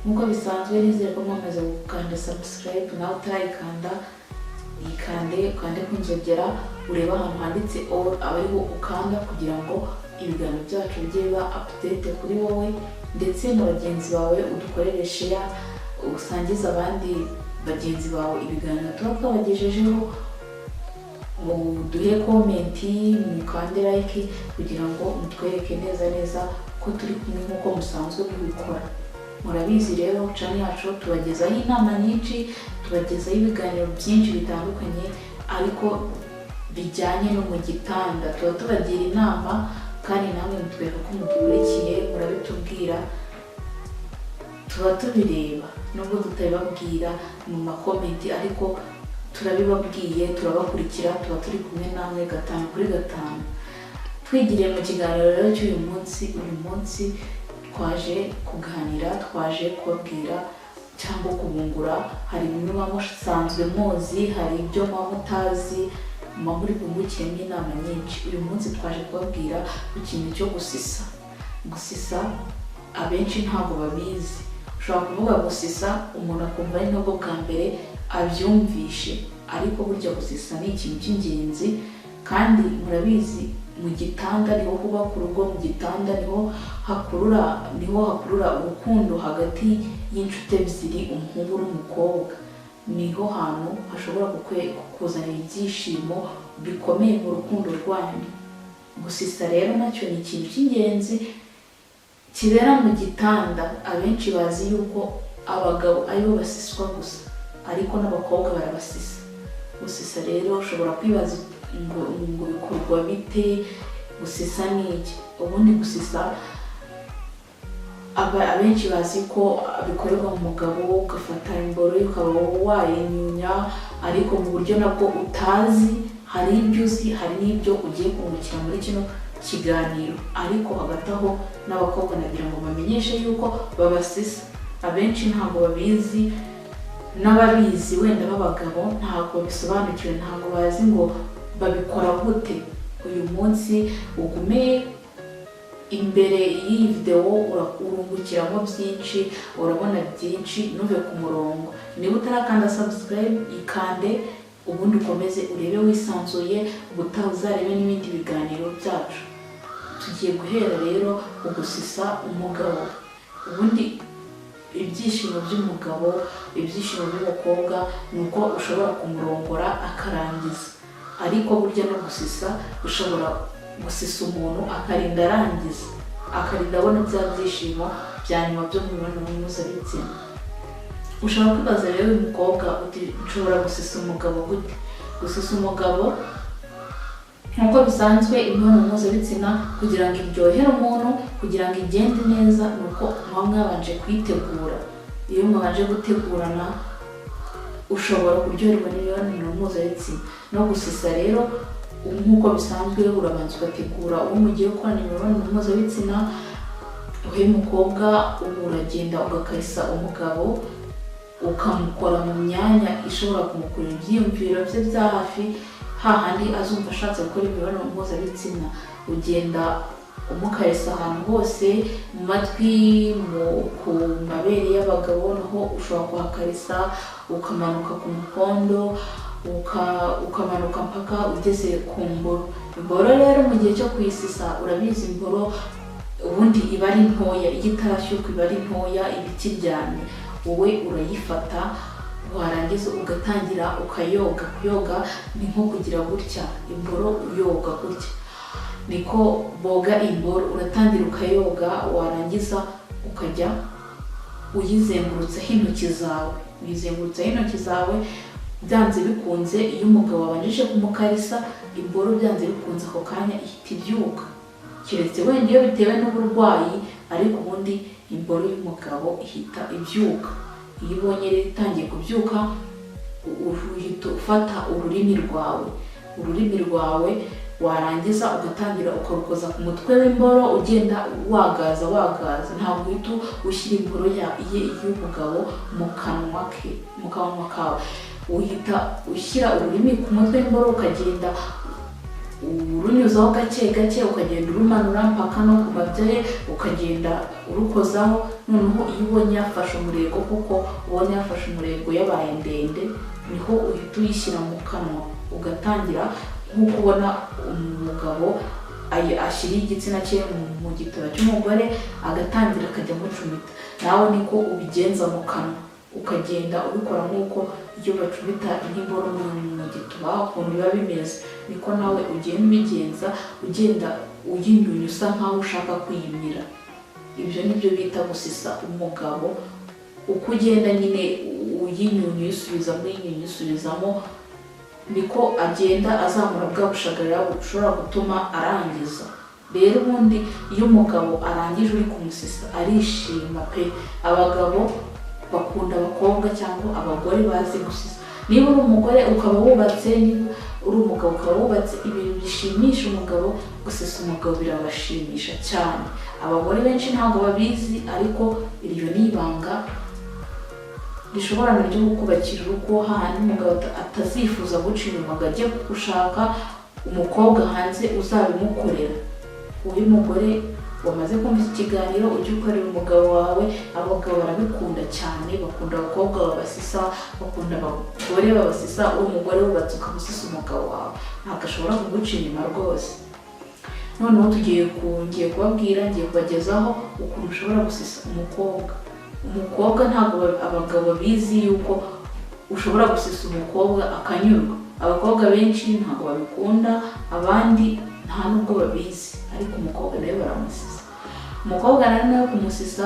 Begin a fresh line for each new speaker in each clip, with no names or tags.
nk'uko bisanzwe nizere ko mwamaze gukanda subscribe nawe utarayikanda ukande ku nzogera ureba ahantu handitse all aba ariho ukanda kugira ngo ibiganiro byacu bijye biba update kuri wowe ndetse na bagenzi bawe udukorere share usangiza abandi bagenzi bawe ibiganiro tuba twabagejejeho duhe komenti mukande like kugira ngo mutwereke neza ko turi kumwe nk'uko musanzwe mubikora. Murabizi rero channel yacu tubagezaho inama nyinshi, tubagezaho ibiganiro byinshi bitandukanye ariko bijyanye no mu gitanda. Tuba tubagira inama kandi namwe mutwereka ko mudukurikiye, murabitubwira tuba tubireba nubwo tutabibabwira mu makomenti ariko turabibabwiye, turabakurikira, tuba turi kumwe namwe 5/5. Twigiriye mu kiganiro rero cy'uyu munsi twaje kuganira, twaje kubabwira cyangwa kubungura. Hari bimwe muba musanzwe muzi, hari ibyo muba mutazi, muba muri bungukiremo inama nyinshi. Uyu munsi twaje kubabwira ku kintu cyo gusisa abenshi ntabwo babizi. Ushobora kuvuga gusisa umuntu akumva ari nabwo bwa mbere abyumvishe, ariko burya gusisa ni ikintu cy'ingenzi. Kandi murabizi mu gitanda niho kuba ku rugo, mu gitanda niho hakurura urukundo hagati y'inshuti ebyiri, umuhungu n'umukobwa. Niho hantu hashobora kukuzanira ibyishimo bikomeye mu rukundo rwanyu. Gusisa rero nacyo ni ikintu cy'ingenzi kibera mu gitanda. Abenshi bazi yuko abagabo aribo basiswa gusa ariko n'abakobwa barabasisa. Gusisa rero ushobora kwibaza ngo bikorwa bite, gusisa ni iki? Ubundi gusisa abenshi bazi ko bikorerwa mu mugabo, ugafata imboro ukaba wayinyunya, ariko mu buryo nabwo utazi. Hari ibyo uzi, hari n'ibyo ugiye kungukira muri kino kiganiro, ariko hagati aho n'abakobwa nagira ngo bamenyeshe yuko babasisa. Abenshi ntabwo babizi, n'ababizi wenda b'abagabo ntabwo bisobanukiwe, ntabwo bazi ngo babikora gute. Uyu munsi ugume imbere y'iyi video urungukiramo byinshi, urabona byinshi, ntuve ku murongo. Niba utarakanda subscribe ikande, ubundi ukomeze urebe wisanzuye, ubutaha uzarebe n'ibindi biganiro byacu. Tugiye guhera rero ugusisa umugabo. Ubundi ibyishimo by'umugabo, ibyishimo by'umukobwa ni uko ushobora kumurongora akarangiza, ariko burya no gusisa ushobora gusisa umuntu akarinda arangiza, akarinda abona bya byishimo bya nyuma byo mu mibonano mpuzabitsina. Ushobora kwibaza rero uyu mukobwa uti nshobora gusisa umugabo gute? Gusisa umugabo nk'uko bisanzwe imibonano mpuzabitsina kugira ngo iryohere umuntu, kugira ngo igende neza, ni uko muba mwabanje kuyitegura. Iyo mwabanje gutegurana ushobora kuryoherwa n'imibonano mpuzabitsina. No gusisa rero nk'uko bisanzwe urabanza ugategura uwo mugiye gukorana imibonano mpuzabitsina. Uhe mukobwa uragenda ugakarisa umugabo, ukamukora mu myanya ishobora kumukurira ibyiyumviro bye bya hafi, hahandi azumva ashatse gukora imibonano mpuzabitsina. Ugenda umukarisa ahantu hose, mu matwi, ku mabere y'abagabo naho ushobora kuhakarisa, ukamanuka ku mukondo, ukamanuka mpaka ugeze ku mboro. Imboro rero mu gihe cyo kuyisisa urabizi imboro ubundi iba ari ntoya, igitarashyuka iba ari ntoya, iba ikiryamye. Wowe urayifata, warangiza ugatangira ukayoga. Kuyoga ni nko kugira gutya, imboro uyoga gutya, niko boga imboro. Uratangira ukayoga, warangiza ukajya uyizengurutseho intoki zawe. Uyizengurutseho intoki zawe byanze bikunze. Iyo umugabo wabanjije kumukarisa imboro, byanze bikunze ako kanya ihita ibyuka, keretse wenda iyo bitewe n'uburwayi, ariko ubundi imboro y'umugabo ihita ibyuka. Iyo ubonye rero itangiye kubyuka, uhita ufata ururimi rwawe, warangiza ugatangira ukarukoza ku mutwe w'imboro, ugenda wagaza. Ntabwo uhita ushyira imboro y'umugabo mu kanwa kawe, uhita ushyira ururimi ku mutwe w'imboro, ukagenda urunyuzaho gake gake, ukagenda urumanura mpaka no ku mabya ye, ukagenda urukozaho. Noneho iyo ubonye yafashe umurego, kuko ubonye yafashe umurego yabaye ndende, niho uhita uyishyira mu kanwa, ugatangira nk'uko ubona umugabo ashyira igitsina cye mu gituba cy'umugore, agatangira akajya amucumita. Nawe niko ubigenza mu kanwa, ukagenda ubikora nk'uko iyo bacumita nk'imboro mu gituba ukuntu biba bimeze, niko nawe ugenda ubigenza, ugenda uyinyunya usa nkaho ushaka kwiyimira. Ibyo nibyo bita gusisa umugabo. Uko ugenda nyine uyinyunya uyisubizamo, niko agenda azamura bwa bushagarira bushobora gutuma arangiza. Rero ubundi iyo umugabo arangije uri kumusisa arishima pe. Abagabo bakunda abakobwa cyangwa abagore bazi gusisa. Niba uri umugore ukaba wubatse, niba uri umugabo ukaba wubatse, ibintu bishimisha umugabo, gusisa umugabo birabashimisha cyane. Abagore benshi ntabwo babizi, ariko iryo ni ibanga rishobora naryo gukubakira urugo, hahandi umugabo atazifuza guca inyuma ngo ajye gushaka umukobwa hanze uzabimukorera. Uyu mugore wamaze kumva iki kiganiro, ujye ukorera umugabo wawe. Abagabo barabikunda cyane, bakunda abakobwa babasisa, bakunda abagore babasisa. Uwo mugore wubatse ukamusisa umugabo wawe, ntabwo ashobora kuguca inyuma rwose. Noneho ngiye kubagezaho ukuntu ushobora gusisa umukobwa. Umukobwa ntabwo abagabo babizi yuko ushobora gusisa umukobwa akanyurwa. Abakobwa benshi ntabwo babikunda, abandi nta nubwo babizi, ariko umukobwa nawe baramusisa. Umukobwa nawe kumusisa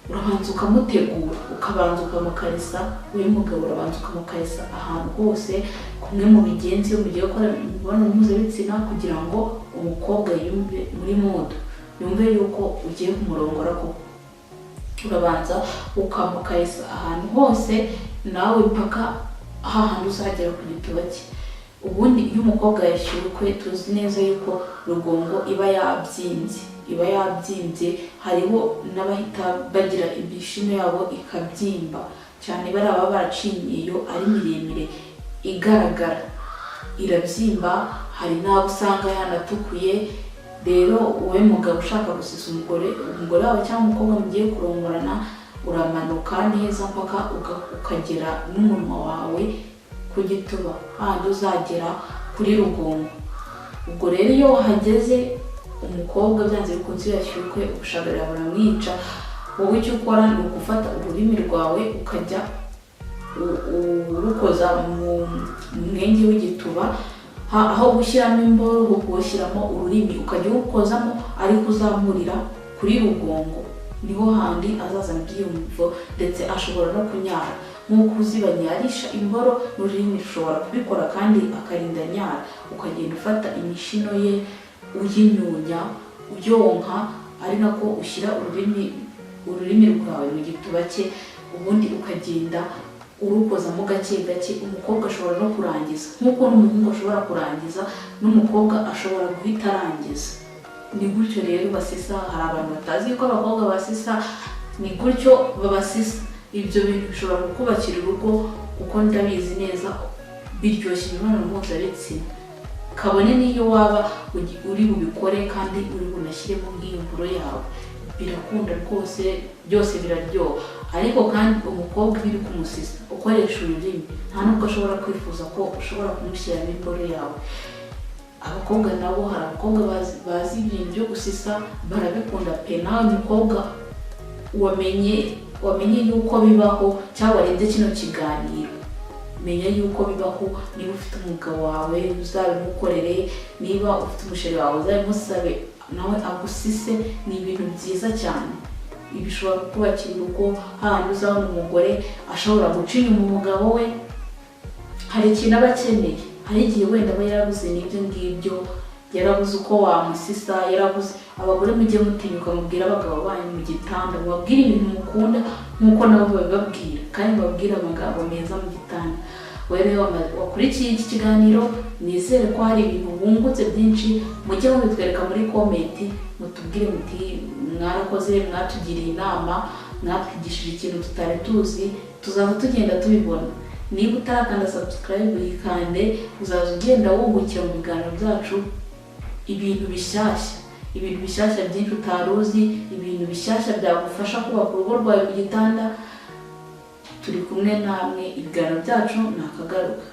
urabanza ukamutegura, ukabanza ukamukarisa. Uyu mugabo urabanza ukamukarisa ahantu hose, kumwe mu bigenzi iyo mugiye gukora imibonano mpuzabitsina, kugira ngo umukobwa yumve muri modo, yumve yuko ugiye kumurongora. Ko urabanza ukamukarisa ahantu hose, nawe mpaka hahandi uzagera ku gituba cye. Ubundi iyo umukobwa yashyukwe, tuzi neza yuko rugongo iba yabyimbye, hariho n'abahita bagira imishino yabo ikabyimba cyane, baba baracinyeyo ari miremire igaragara, irabyimba. Hari n'abo usanga yanatukuye. Rero wowe mugabo ushaka gusisa umugore wawe cyangwa umukobwa mugiye kurongorana, uramanuka neza mpaka ukagera n'umunwa wawe ku gituba, handi uzagera kuri rugongo. Ubwo rero iyo wahageze, umukobwa byanze bikunze yashyukwe, ubushagarira buramwica. Wowe icyo ukora ni ugufata ururimi rwawe ukajya urukoza mu mwenge w'igituba, aho gushyiramo imboro gushyiramo ururimi, ukajya urukozamo ariko uzamurira kuri rugongo. Niho handi azazana ibyiyumvo, ndetse ashobora no kunyara. Nk'uko uzi banyarisha imboro, n'ururimi rushobora kubikora kandi akarinda nyara. Ukagenda ufata imishino ye uyinyunya, uyonka, ari nako ushyira ururimi rwawe mu gituba cye, ubundi ukagenda urukozamo gake gake. Umukobwa ashobora no kurangiza, nk'uko n'umuhungu ashobora kurangiza, n'umukobwa ashobora guhita arangiza. Ni gutyo rero basisa. Hari abantu batazi ko abakobwa basisa, ni gutyo babasisa. Ibyo bintu bishobora kukubakira urugo, kuko ndabizi neza biryoshye imibonano mpuzabitsina. Kabone n'iyo waba uri bubikore kandi uri bunashyiremo nk'iyumvuro yawe, birakunda rwose, byose biraryoha. Ariko kandi umukobwa uri kumusisa ukoresha ururimi, nta nubwo ashobora kwifuza ko ushobora kumushyiramo imboro yawe. Abakobwa nabo, hari abakobwa bazi ibintu byo gusisa, barabikunda pe. Nawe mukobwa wamenye yuko bibaho, cyangwa warebye kino kiganiro, menya yuko bibaho. Niba ufite umugabo wawe uzabimukorere, niba ufite umusheri wawe uzabimusabe nawe agusise. Ni ibintu byiza cyane, bishobora kubakira urugo. Handi uzabona umugore ashobora guca inyuma umugabo we, hari ikintu aba akeneye. Hari igihe wenda aba yarabuze n'ibyo ngibyo, yarabuze uko wamusisa, yarabuze. Abagore mujye mutinyuka mubwira abagabo banyu mu gitanda, mubabwire ibintu mukunda nk'uko nabo babibabwira, kandi mubabwire amagambo meza mu gitanda. Wewe wakurikiye iki kiganiro, nizere ko hari ibintu wungutse byinshi. Mujye mubitwereka muri komenti, mutubwire muti mwarakoze, mwatugiriye inama, mwatwigishije ikintu tutari tuzi. Tuzaza tugenda tubibona. Niba utarakanda subscribe, yikande, uzaza ugenda wungukira mu biganiro byacu ibintu bishyashya byinshi utaruzi, ibintu bishyashya byagufasha kubaka urugo rwawe ku gitanda. Turi kumwe namwe, ibiganiro byacu nakagaruka.